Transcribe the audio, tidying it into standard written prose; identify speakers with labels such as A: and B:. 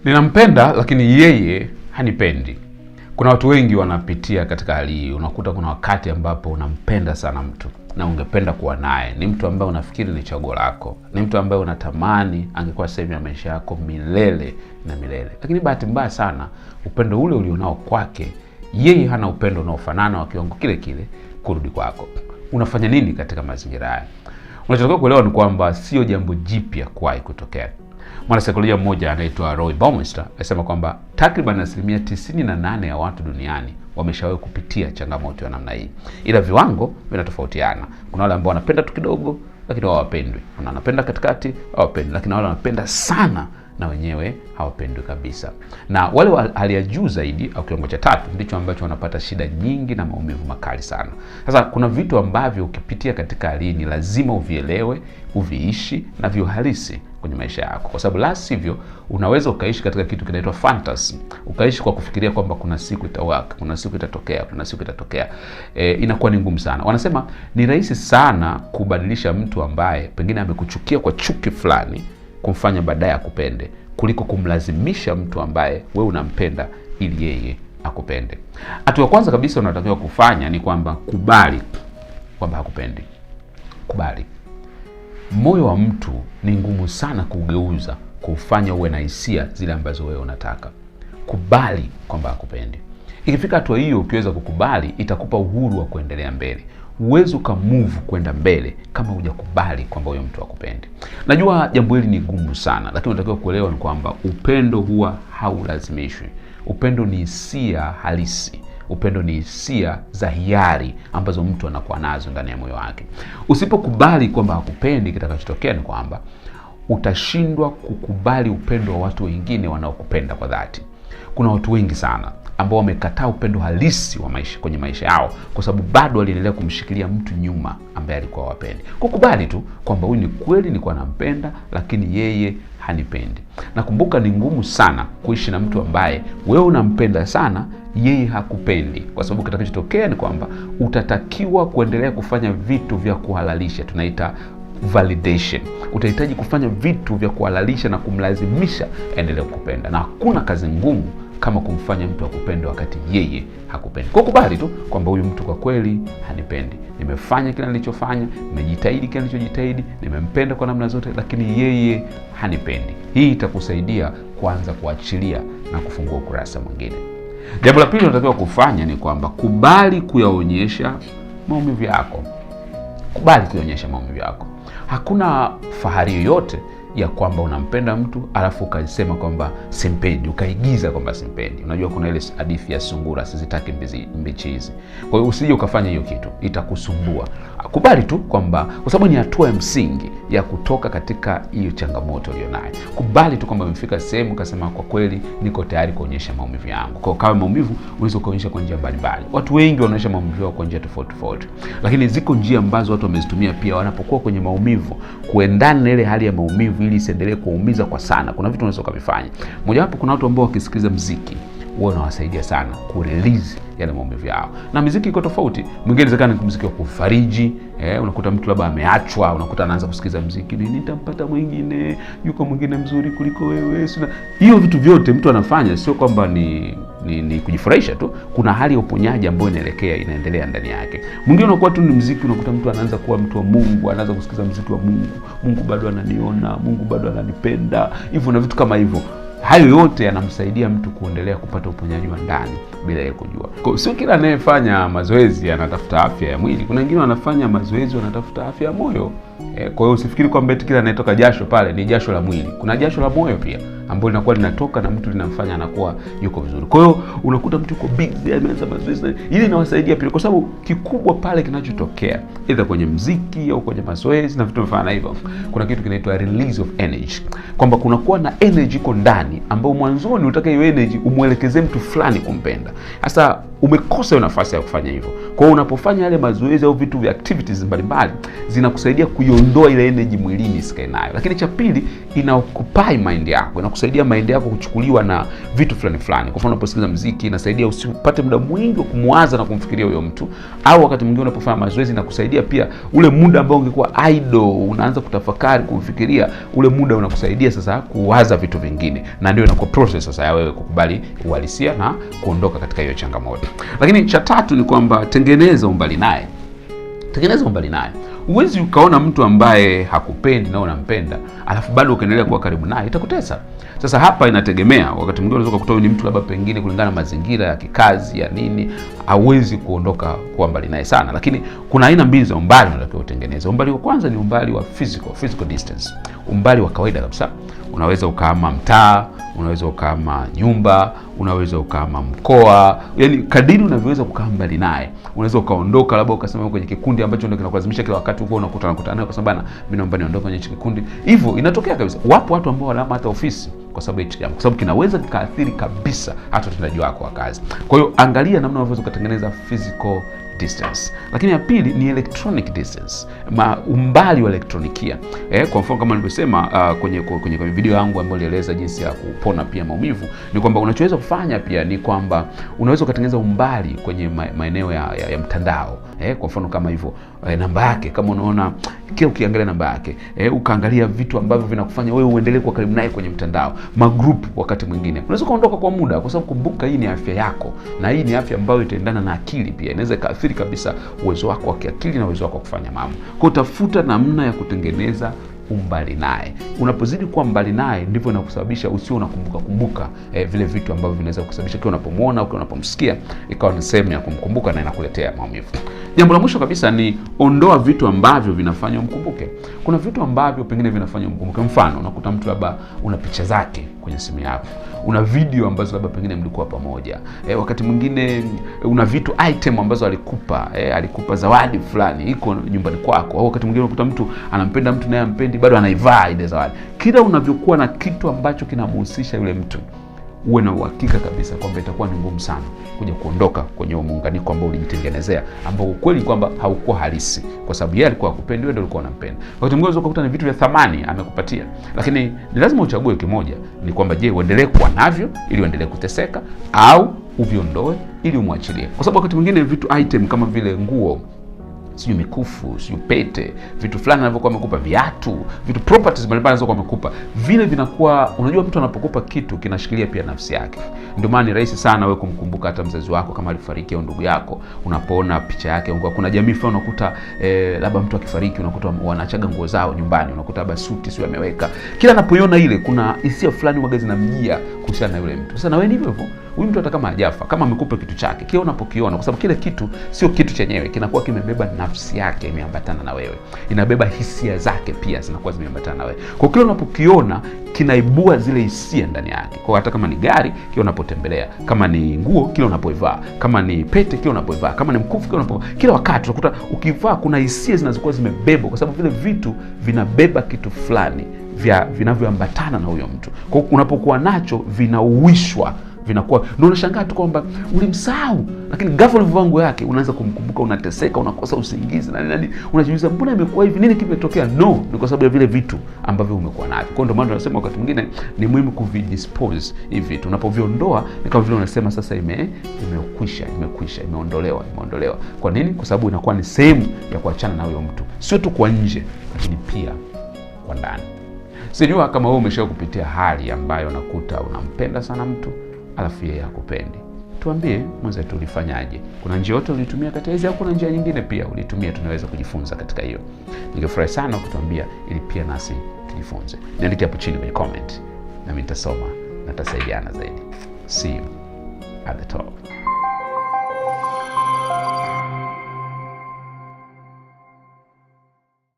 A: Ninampenda lakini yeye hanipendi. Kuna watu wengi wanapitia katika hali hii. Unakuta kuna wakati ambapo unampenda sana mtu na ungependa kuwa naye. Ni mtu ambaye unafikiri ni chaguo lako. Ni mtu ambaye unatamani angekuwa sehemu ya maisha yako milele na milele. Lakini bahati mbaya sana, upendo ule ulionao kwake, yeye hana upendo unaofanana wa kiwango kile kile kurudi kwako. Unafanya nini katika mazingira haya? Unachotakiwa kuelewa ni kwamba sio jambo jipya kuwahi kutokea. Mwanasaikolojia mmoja anaitwa Roy Baumeister anasema kwamba takriban 98% ya watu duniani wameshawahi kupitia changamoto ya namna hii. Ila viwango vinatofautiana. Kuna wale ambao wanapenda tu kidogo lakini hawapendwi. Kuna wanapenda katikati, hawapendwi, lakini wale wanapenda sana na wenyewe hawapendwi kabisa. Na wale wa hali ya juu zaidi au kiwango cha 3 ndicho ambacho wanapata shida nyingi na maumivu makali sana. Sasa kuna vitu ambavyo ukipitia katika hali ni lazima uvielewe, uviishi na viuhalisi kwenye maisha yako. Kwa sababu la sivyo unaweza ukaishi katika kitu kinaitwa fantasy. Ukaishi kwa kufikiria kwamba kuna siku itawaka, kuna siku itatokea, kuna siku itatokea. Inakuwa ni ngumu sana. Wanasema ni rahisi sana kubadilisha mtu ambaye pengine amekuchukia kwa chuki fulani kumfanya baadaye akupende kuliko kumlazimisha mtu ambaye wewe unampenda ili yeye akupende. Hatua ya kwanza kabisa unatakiwa kufanya ni kwamba kubali kwamba hakupendi. Kubali. Moyo wa mtu ni ngumu sana kugeuza, kufanya uwe na hisia zile ambazo wewe unataka. Kubali kwamba hakupendi. Ikifika hatua hiyo ukiweza kukubali, itakupa uhuru wa kuendelea mbele. Huwezi ukamove kwenda mbele kama hujakubali kwamba huyo mtu hakupendi. Najua jambo hili ni gumu sana, lakini unatakiwa kuelewa ni kwamba upendo huwa haulazimishwi. Upendo ni hisia halisi. Upendo ni hisia za hiari ambazo mtu anakuwa nazo ndani ya moyo wake. Usipokubali kwamba hakupendi, kitakachotokea ni kwamba utashindwa kukubali upendo wa watu wengine wanaokupenda kwa dhati. Kuna watu wengi sana ambao wamekataa upendo halisi wa maisha kwenye maisha yao kwa sababu bado waliendelea kumshikilia mtu nyuma ambaye alikuwa hawapendi. Kukubali tu kwamba huyu ni kweli nilikuwa nampenda lakini yeye hanipendi. Na kumbuka ni ngumu sana kuishi na mtu ambaye wewe unampenda sana, yeye hakupendi. Kwa sababu kitakachotokea ni kwamba utatakiwa kuendelea kufanya vitu vya kuhalalisha, tunaita validation. Utahitaji kufanya vitu vya kuhalalisha na kumlazimisha endelee kukupenda. Na hakuna kazi ngumu kama kumfanya mtu akupende wakati yeye hakupendi. Kwa kubali tu kwamba huyu mtu kwa kweli hanipendi. Nimefanya kile nilichofanya, nimejitahidi kile nilichojitahidi, nimempenda kwa namna zote lakini yeye hanipendi. Hii itakusaidia kuanza kuachilia na kufungua ukurasa mwingine. Jambo la pili unatakiwa kufanya ni kwamba kubali kuyaonyesha maumivu yako. Kubali kuyaonyesha maumivu yako. Hakuna fahari yoyote ya kwamba unampenda mtu alafu ukasema kwamba simpendi, ukaigiza kwamba simpendi. Unajua kuna ile hadithi ya sungura sizitaki mbichi hizi. Kwa hiyo usije ukafanya hiyo kitu, itakusumbua. Kubali tu kwamba kwa sababu ni hatua ya msingi ya kutoka katika hiyo changamoto ulionayo. Kubali tu kwamba umefika sehemu ukasema kwa kweli niko tayari kuonyesha maumivu yangu. Kwa kama maumivu unaweza kuonyesha kwa njia mbalimbali. Watu wengi wanaonyesha maumivu yao kwa njia tofauti tofauti. Lakini ziko njia ambazo watu wamezitumia pia wanapokuwa kwenye maumivu kuendana na ile hali ya maumivu ili isiendelee kuumiza kwa sana. Kuna vitu unaweza kuvifanya. Mojawapo kuna watu ambao wakisikiliza muziki huwa unawasaidia sana kurelease yale maumivu yao. Na muziki iko tofauti. Mwingine inawezekana ni muziki wa kufariji, unakuta mtu labda ameachwa, unakuta anaanza kusikiza muziki, nitampata mwingine, yuko mwingine mzuri kuliko wewe. Hiyo vitu vyote mtu anafanya sio kwamba ni kujifurahisha tu. Kuna hali ya uponyaji ambayo inaendelea ndani yake. Mwingine unakuwa tu ni muziki, unakuta mtu anaanza kuwa mtu wa Mungu, anaanza kusikiza muziki wa Mungu. Mungu bado ananiona, Mungu bado ananipenda. Hivyo na vitu kama hivyo. Hayo yote yanamsaidia mtu kuendelea kupata uponyaji wa ndani bila yeye kujua. Kwa sio kila anayefanya mazoezi anatafuta afya ya mwili. Kuna wengine wanafanya mazoezi wanatafuta afya ya moyo. Kwa hiyo usifikiri kwamba eti kila anayetoka jasho pale ni jasho la mwili. Kuna jasho la moyo pia ambalo linakuwa linatoka na mtu linamfanya anakuwa yuko vizuri. Kwa hiyo unakuta mtu yuko busy ameanza mazoezi. Ili inawasaidia pia kwa sababu kikubwa pale kinachotokea either kwenye muziki au kwenye mazoezi na vitu vinafanya hivyo. Kuna kitu kinaitwa release of energy. Kwamba kunakuwa na energy iko ndani ambayo mwanzoni unataka hiyo energy umuelekeze mtu fulani kumpenda. Sasa umekosa hiyo nafasi ya kufanya hivyo. Kwa hiyo unapofanya yale mazoezi au vitu vya activities mbalimbali zinakusaidia kuiondoa ile energy mwilini isikae nayo. Lakini cha pili ina occupy mind yako. kusaidia mind yako kuchukuliwa na vitu fulani fulani. Kwa mfano unaposikiliza muziki inasaidia usipate muda mwingi wa kumwaza na kumfikiria huyo mtu, au wakati mwingine unapofanya mazoezi na kusaidia pia ule muda ambao ungekuwa idle unaanza kutafakari kumfikiria, ule muda unakusaidia sasa kuwaza vitu vingine, na ndio inakuwa process sasa ya wewe kukubali uhalisia na kuondoka katika hiyo changamoto. Lakini cha tatu ni kwamba tengeneza umbali naye. Tengeneza umbali naye. Huwezi ukaona mtu ambaye hakupendi na unampenda alafu bado ukaendelea kuwa karibu naye, itakutesa. Sasa hapa inategemea, wakati mwingine unaweza kukuta ni mtu labda pengine kulingana na mazingira ya kikazi ya nini, hauwezi kuondoka kuwa mbali naye sana. Lakini kuna aina mbili za umbali unatakiwa utengeneze. Umbali wa kwanza ni umbali wa physical distance. Umbali wa kawaida kabisa. Unaweza ukahama mtaa, unaweza ukahama nyumba, unaweza ukahama mkoa. Yaani kadiri unavyoweza kukaa mbali naye. Unaweza ukaondoka labda ukasema kwenye kikundi ambacho ndio kinakulazimisha kila wakati uko unakutana naye kwa sababu bana mimi naomba niondoke kwenye kikundi. Hivyo inatokea kabisa. Wapo watu ambao walama hata ofisi kwa sababu hicho jambo, kwa sababu kinaweza kikaathiri kabisa hata utendaji wako wa kazi. Kwa hiyo angalia namna unaweza kutengeneza physical distance. Lakini ya pili ni electronic distance, umbali wa elektronikia. Kwa mfano kama nilivyosema kwenye video yangu ambayo nilieleza jinsi ya kupona pia maumivu, ni kwamba unachoweza kufanya pia ni kwamba unaweza kutengeneza umbali kwenye maeneo ya mtandao. Kwa mfano kama hivyo namba yake, kama unaona kile ukiangalia namba yake, ukaangalia vitu ambavyo vinakufanya wewe uendelee kuwa karibu naye kwenye mtandao, magroup. Wakati mwingine unaweza kuondoka kwa muda, kwa sababu kumbuka hii ni afya yako, na hii ni afya ambayo itaendana na akili pia. Inaweza kaathiri kabisa uwezo wako wa kiakili na uwezo wako wa kufanya mambo. Kwa utafuta namna ya kutengeneza umbali naye. Unapozidi kuwa mbali naye ndivyo inakusababisha usio unakumbuka vile vitu ambavyo vinaweza kusababisha kile unapomuona au unapomsikia ikawa ni sehemu ya kumkumbuka na inakuletea maumivu. Jambo la mwisho kabisa ni ondoa vitu ambavyo vinafanya umkumbuke. Kuna vitu ambavyo pengine vinafanya umkumbuke. Mfano, unakuta mtu labda una picha zake kwenye simu yako, una video ambazo labda pengine mlikuwa pamoja, wakati mwingine una vitu item ambazo alikupa zawadi fulani iko nyumbani kwako, au wakati mwingine unakuta mtu anampenda mtu naye ampendi bado anaivaa ile zawadi. Kila unavyokuwa na kitu ambacho kinamhusisha yule mtu, uwe na uhakika kabisa kwamba itakuwa ni ngumu sana kuja kuondoka kwenye muunganiko ambao ulijitengenezea, ambao ukweli kwamba haukuwa halisi, kwa sababu yeye alikuwa akupendi, wewe ndio ulikuwa unampenda. Wakati mwingine unaweza kukuta ni vitu vya thamani amekupatia, lakini ni lazima uchague kimoja, ni kwamba je, uendelee kuwa navyo ili uendelee kuteseka, au uviondoe ili umwachilie. Kwa sababu wakati mwingine vitu item kama vile nguo, sijui mikufu, sijui pete, vitu fulani anavyokuwa amekupa, viatu, vitu properties mbalimbali anazokuwa amekupa, vile vinakuwa, unajua mtu anapokupa kitu kinashikilia pia nafsi yake. Ndio maana ni rahisi sana wewe kumkumbuka hata mzazi wako kama alifariki au ndugu yako, unapoona picha yake. Kuna jamii fulani unakuta labda mtu akifariki unakuta wanaachaga nguo zao nyumbani, unakuta labda suti sio ameweka. Kila anapoiona ile kuna hisia fulani waga zinamjia kuhusiana na yule mtu. Sasa na wewe ndivyo hivyo. Huyu mtu hata kama hajafa, kama amekupa kitu chake, kile unapokiona, kwa sababu kile kitu sio kitu chenyewe, kinakuwa kimebeba nafsi yake, imeambatana na wewe. Inabeba hisia zake pia zinakuwa zimeambatana na wewe. Kwa kile unapokiona kinaibua zile hisia ndani yake. Kwa hata kama ni gari, kile unapotembelea, kama ni nguo, kile unapoivaa, kama ni pete, kile unapoivaa, kama ni mkufu, kile unapoivaa, kila wakati unakuta ukivaa kuna hisia zinazokuwa zimebebwa, kwa sababu vile vitu vinabeba kitu fulani vinavyoambatana na huyo mtu. Kwa unapokuwa nacho vinauishwa, vinakuwa ndio unashangaa tu kwamba ulimsahau, lakini ghafla ulivaa nguo yake unaanza kumkumbuka, unateseka, unakosa usingizi na nini, unajiuliza mbona imekuwa hivi, nini kimetokea? No, ni kwa sababu ya vile vitu ambavyo umekuwa navyo. Kwa ndio maana tunasema wakati mwingine ni muhimu kuvidispose hivi vitu. Unapoviondoa ni kama vile unasema sasa imekwisha, imeondolewa. Kwa nini? Kwa sababu inakuwa ni sehemu ya kuachana na huyo mtu, sio tu kwa nje, lakini pia kwa ndani. Sijua kama wewe umeshawahi kupitia hali ambayo unakuta unampenda sana mtu alafu yeye hakupendi. Tuambie mwenzetu ulifanyaje? Kuna njia yote ulitumia kati hizi, au kuna njia nyingine pia ulitumia tunaweza kujifunza katika hiyo? Ningefurahi sana kutuambia ili pia nasi tujifunze. Niandike hapo chini kwenye comment na mimi nitasoma na tutasaidiana zaidi. See you at the top.